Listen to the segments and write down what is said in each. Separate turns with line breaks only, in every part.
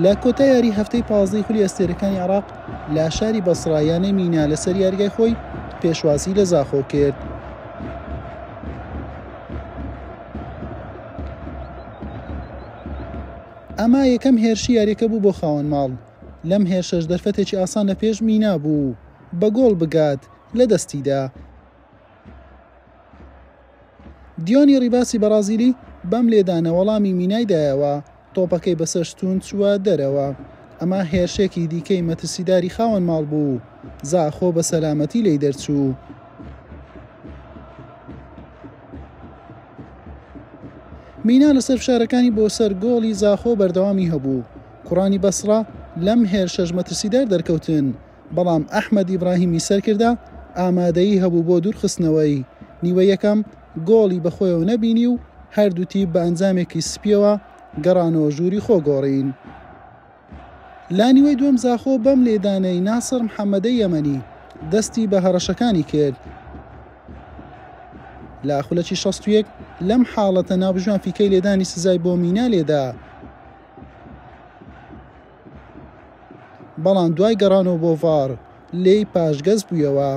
لە کۆتا یاری هەفتەی 15 خولی ئەستێرەکانی عێراق لە شاری بەسڕایانەی مینا لەسەر یاریگای خۆی پێشوازی لە زاخۆ کرد. ئەمە یەکەم هێرشی یاریەکە بوو بۆ خاوەن ماڵ. لەم هێرشەش دەرفەتێکی ئاسان لە پێش مینا بوو بە گۆڵ بگات لە دەستیدا. دیۆنی ڕیباسی بەرازیلی بەم لێدانە وەڵامی مینای دایەوە، تۆپەکەی بەسەر شتون چووە دەرەوە. ئەمە هێرشێکی دیکەی مەترسیداری خاوەن ماڵ بوو. زاخۆ بە سەلامەتی لێی دەرچوو. مینا لەسەر فشارەکانی بۆ سەر گۆڵی زاخۆ بەردەوامی هەبوو. کوڕانی بەسڕا لەم هێرشەش مەترسیدار دەرکەوتن، بەڵام ئەحمەد ئیبراهیمی سەرکردا ئامادەیی هەبوو بۆ دوورخستنەوەی. نیوە یەکەم گۆڵی بەخۆیەوە نەبینی و هەردوو تیم بە ئەنجامێکی سپیەوە گەڕانەوە ژووری خۆگۆڕین. لا نیوەی دووەم زاخۆ بەم لێدانەی ناسر محەممەدەی یەمەنی دەستی بە هەڕەشەکانی کرد. لە خولەکی 61 لەم حاڵەتە نابژوان فیکەی لێدانی سزای بۆ مینا لێدا، بەڵام دوای گەڕانەوە بۆ ڤار لێی پاشگەز بوویەوە.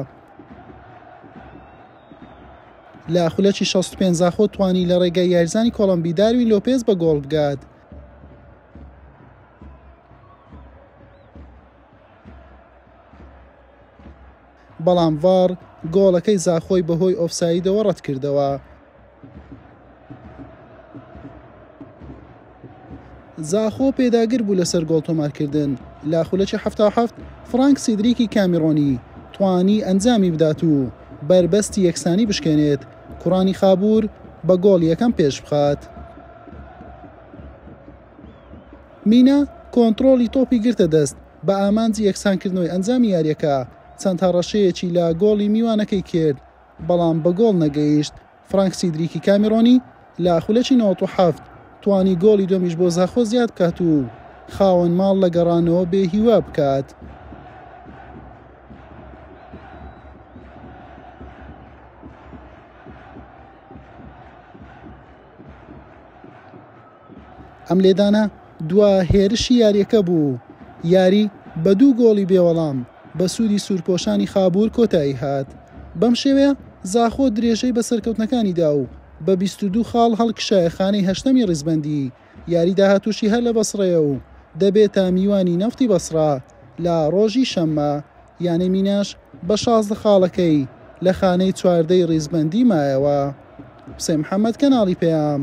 لە خولەکی 65 زاخۆ توانی لە ڕێگای یاریزانی کۆڵەمبی داروین لۆپێز بە گۆڵ بگات. بەڵام ڤار گۆڵەکەی زاخۆی بەهۆی ئۆفسایدەوە ڕەت کردەوە. زاخۆ پێداگر بوو لەسەر گۆڵ تۆمارکردن. لە خولەکی 77 فرانک سیدریکی کامیڕۆنی توانی ئەنجامی بدات و بربەستی یەکسانی بشکێنێت، کوڕانی خابوور بە گۆڵ یەکەم پێش بخات. مینا کۆنتڕۆڵی تۆپی گرتە دەست بە ئامانجی یەکسانکردنەوەی ئەنجامی یاریەکە. چەند هەڕەشەیەکی لە گۆڵی میوانەکەی کرد، بەڵام بە گۆڵ نەگەیشت. فرانک سیدریکی کامیڕۆنی لە خولەکی 97 توانی گۆڵی دۆمیش بۆ زاخۆ زیاد بکات و خاوەن ماڵ لە گەڕانەوە بێهیوا بکات. ئەم لێدانە دوا هێرشی یاریەکە بوو. یاری بە دوو گۆڵی بێوەڵام بە سوودی سوورپۆشانی خابوور کۆتایی هات. بەم شێوەیە زاخۆ درێژەی بە سەرکەوتنەکانیدا و بە 22 خاڵ هەڵکشایە خانەی هەشتەمی ڕیزبەندی. یاری داهاتوشی هەر لە بەسڕەیە و دەبێتە میوانی نەفتی بەسڕا لە ڕۆژی شەممە. یانەی میناش بە 16 خاڵەکەی لە خانەی چواردەی ڕیزبەندی مایەوە. حوسێن محەممەد، کەناڵی پێام.